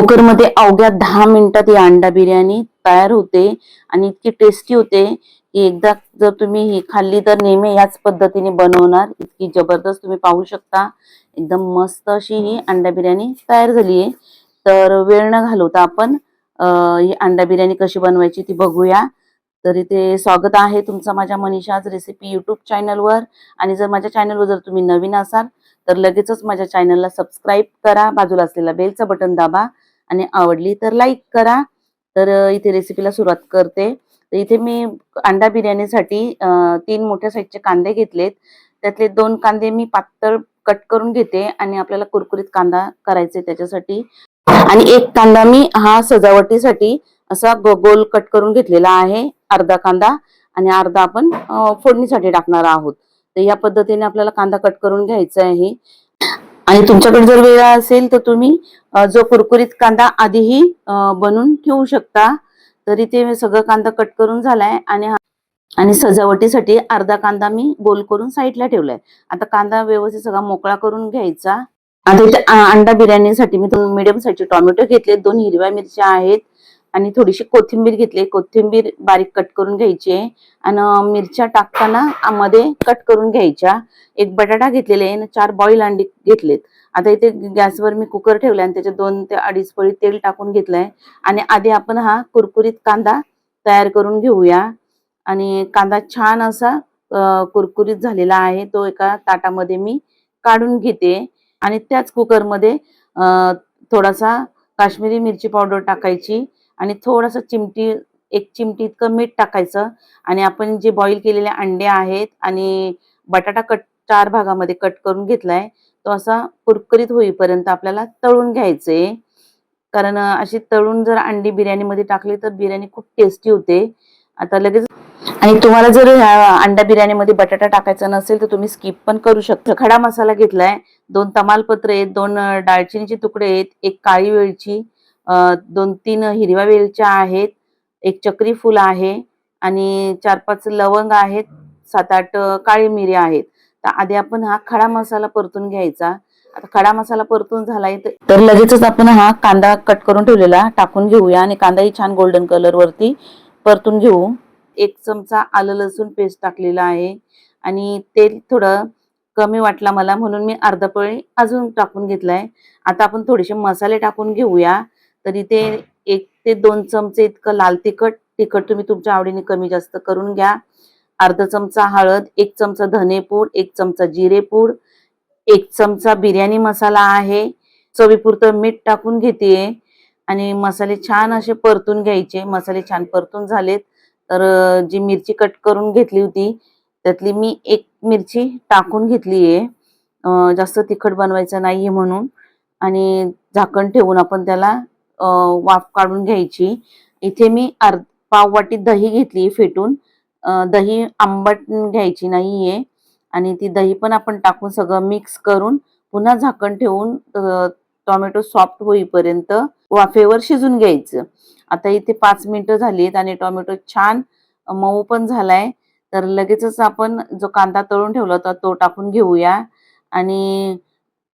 कुकरमध्ये अवघ्या 10 मिनिटात ही अंडा बिर्याणी तयार होते आणि इतकी टेस्टी होते की एकदा जर तुम्ही ही खाल्ली तर नेहमी याच पद्धतीने बनवणार. इतकी जबरदस्त तुम्ही पाहू शकता. एकदम मस्त अशी ही अंडा बिर्याणी तयार झाली आहे. तर वेळ न घालवता आपण ही अंडा बिर्याणी कशी बनवायची ती बघूया. तर इथे स्वागत आहे तुमचं माझ्या मनीषाज रेसिपी यूट्यूब चॅनलवर. आणि जर माझ्या चॅनलवर जर तुम्ही नवीन असाल तर लगेचच माझ्या चॅनलला सबस्क्राईब करा, बाजूला असलेला बेलचं बटन दाबा आणि आवडली तर लाईक करा. तर इथे रेसिपीला सुरुवात करते. तर इथे मी अंडा बिर्याणीसाठी 3 मोठ्या साईजचे कांदे घेतलेत. त्यातले 2 कांदे मी पातळ कट करून घेते आणि आपल्याला कुरकुरीत कांदा करायचे त्याच्यासाठी. आणि एक कांदा मी हा सजावटीसाठी असा गोल कट करून घेतलेला आहे, अर्धा कांदा. आणि अर्धा आपण फोडणीसाठी टाकणार आहोत. तर या पद्धतीने आपल्याला कांदा कट करून घ्यायचा आहे. आणि तुमच्याकडे जर वेळ असेल तर तुम्ही जो कुरकुरीत कांदा आधीही बनवून ठेवू शकता. तरी ते सगळं कांदा कट करून झालाय आणि सजावटीसाठी अर्धा कांदा मी गोल करून साईडला ठेवलाय. आता कांदा व्यवस्थित सगळा मोकळा करून घ्यायचा. आता इथे अंडा बिर्याणीसाठी मी 2 मीडियम साईजचे टोमॅटो घेतले, 2 हिरव्या मिरच्या आहेत आणि थोडीशी कोथिंबीर घेतली. कोथिंबीर बारीक कट करून घ्यायची आहे आणि मिरच्या टाकताना मध्ये कट करून घ्यायच्या. एक बटाटा घेतलेला आहे आणि 4 बॉईल अंडी घेतलेत. आता इथे गॅसवर मी कुकर ठेवलाय आणि त्याच्यात 2 ते 2.5 पळी तेल टाकून घेतलंय. आणि आधी आपण हा कुरकुरीत कांदा तयार करून घेऊया. आणि कांदा छान असा कुरकुरीत झालेला आहे, तो एका ताटामध्ये मी काढून घेते. आणि त्याच कुकरमध्ये थोडासा काश्मीरी मिरची पावडर टाकायची आणि थोडासा एक चिमटी इतकं मीठ टाकायचं. आणि आपण जे बॉईल केलेले अंडे आहेत आणि बटाटा 4 भागामध्ये कट करून घेतलाय, तो असा कुरकुरीत होईपर्यंत आपल्याला तळून घ्यायचे. कारण अशी तळून जर अंडी बिर्याणीमध्ये टाकली तर बिर्याणी खूप टेस्टी होते. आता लगेच. आणि तुम्हाला जर अंडा बिर्याणीमध्ये बटाटा टाकायचा नसेल तर तुम्ही स्किप पण करू शकता. खडा मसाला घेतलाय, 2 तमालपत्र आहेत, 2 दालचिनीचे तुकडे आहेत, 1 काळी वेलची, 2-3 हिरव्या वेलच्या आहेत, 1 चक्री फूल आहे आणि 4-5 लवंग आहेत, 7-8 काळी मिरी आहेत. तर आधी आपण हा खडा मसाला परतून घ्यायचा. आता खडा मसाला परतून झालाय तर लगेचच आपण हा कांदा कट करून ठेवलेला टाकून घेऊया आणि कांदाही छान गोल्डन कलर वरती परतून घेऊ. 1 चमचा आलं लसूण पेस्ट टाकलेला आहे आणि तेल थोडं कमी वाटला मला म्हणून मी अर्धा पळी अजून टाकून घेतलाय. आता आपण थोडेसे मसाले टाकून घेऊया. तर इथे 1 ते 2 चमचे इतकं लाल तिखट तुम्ही तुमच्या आवडीने कमी जास्त करून घ्या. अर्धा चमचा हळद, 1 चमचा धनेपूड, 1 चमचा जिरेपूड, 1 चमचा बिर्याणी मसाला आहे, चवीपुरतं मीठ टाकून घेते. आणि मसाले छान असे परतून घ्यायचे. मसाले छान परतून झालेत तर जी मिरची कट करून घेतली होती त्यातली मी 1 मिरची टाकून घेतलीये, जास्त तिखट बनवायचं नाहीये म्हणून. आणि झाकण ठेवून आपण त्याला वाफ काढून घ्यायची. इथे मी पाव वाटी दही घेतली फेटून. दही आंबट घ्यायची नाहीये. आणि ती दही पण आपण टाकून सगळं मिक्स करून पुन्हा झाकण ठेवून टोमॅटो सॉफ्ट होईपर्यंत वाफेवर शिजून घ्यायचं. आता इथे 5 मिनिटं झालीत आणि टोमॅटो छान मऊ पण झालाय. तर लगेचच आपण जो कांदा तळून ठेवला होता तो टाकून घेऊया. आणि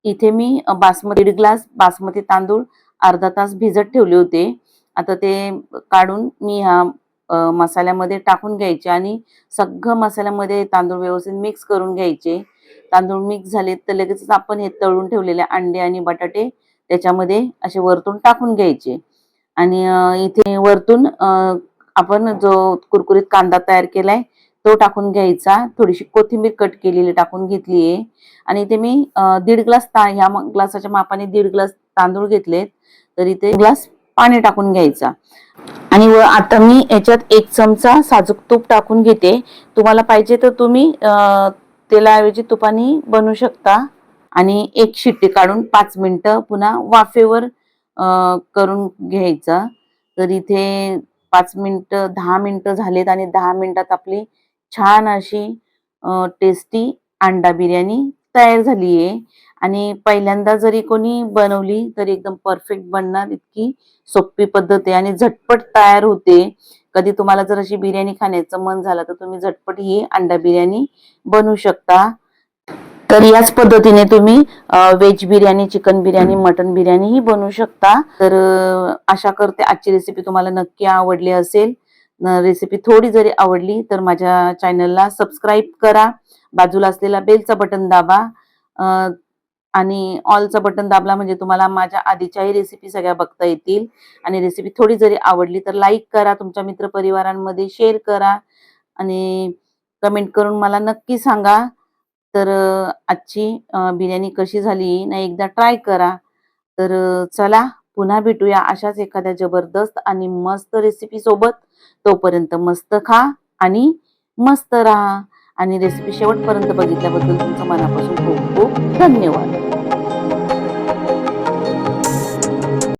इथे मी 1.5 ग्लास बासमती तांदूळ अर्धा तास भिजत ठेवले होते. आता ते काढून मी ह्या मसाल्यामध्ये टाकून घ्यायचे आणि सगळं मसाल्यामध्ये तांदूळ व्यवस्थित मिक्स करून घ्यायचे. तांदूळ मिक्स झाले तर लगेचच आपण हे तळून ठेवलेले अंडे आणि बटाटे त्याच्यामध्ये असे वरतून टाकून घ्यायचे. आणि इथे वरतून आपण जो कुरकुरीत कांदा तयार केलाय तो टाकून घ्यायचा. थोडीशी कोथिंबीर कट केलेली टाकून घेतलीये. आणि इथे मी 1.5 ग्लास ह्या ग्लासाच्या मापाने 1.5 ग्लास तांदूळ घेतलेत. तर इथे ग्लास पाणी टाकून घ्यायचा. आणि आता मी याच्यात 1 चमचा साजूक तूप टाकून घेते. तुम्हाला पाहिजे तर तुम्ही तेलाऐवजी तुपाने बनवू शकता. आणि 1 शिट्टी काढून 5 मिनिटं पुन्हा वाफेवर करून घ्यायचं. तर इथे 5 मिनिटं 10 मिनिटं झालेत आणि 10 मिनिटात आपली छान अशी टेस्टी अंडा बिर्याणी तयार झाली आहे. आणि पहिल्यांदा जरी कोणी बनवली तरी एकदम परफेक्ट बनणार, इतकी सोपी पद्धत आहे आणि झटपट तयार होते. कधी तुम्हाला जर अशी बिर्याणी खाण्याचं मन झालं तर तुम्ही झटपट ही अंडा बिर्याणी बनवू शकता. तर याच पद्धतीने तुम्ही veg biryani, chicken biryani, mutton biryani ही बनवू शकता. तर आशा करते आजची रेसिपी तुम्हाला नक्की आवडली असेल. रेसिपी थोडी जरी आवडली तर माझ्या चॅनलला सबस्क्राईब करा. बाजूला असलेला बेलचा बटन दाबा आणि ऑलचा बटन दाबला म्हणजे तुम्हाला माझ्या आधीच्याही रेसिपी सगळ्या बघता येतील. आणि रेसिपी थोडी जरी आवडली तर लाईक करा, तुमच्या मित्रपरिवारांमध्ये शेअर करा आणि कमेंट करून मला नक्की सांगा. तर आजची बिर्याणी कशी झाली ना एकदा ट्राय करा. तर चला पुन्हा भेटूया अशाच एखाद्या जबरदस्त आणि मस्त रेसिपी सोबत. तोपर्यंत मस्त खा आणि मस्त राहा. आणि रेसिपी शेवटपर्यंत बघितल्याबद्दल तुमचं मनापासून खूप खूप धन्यवाद.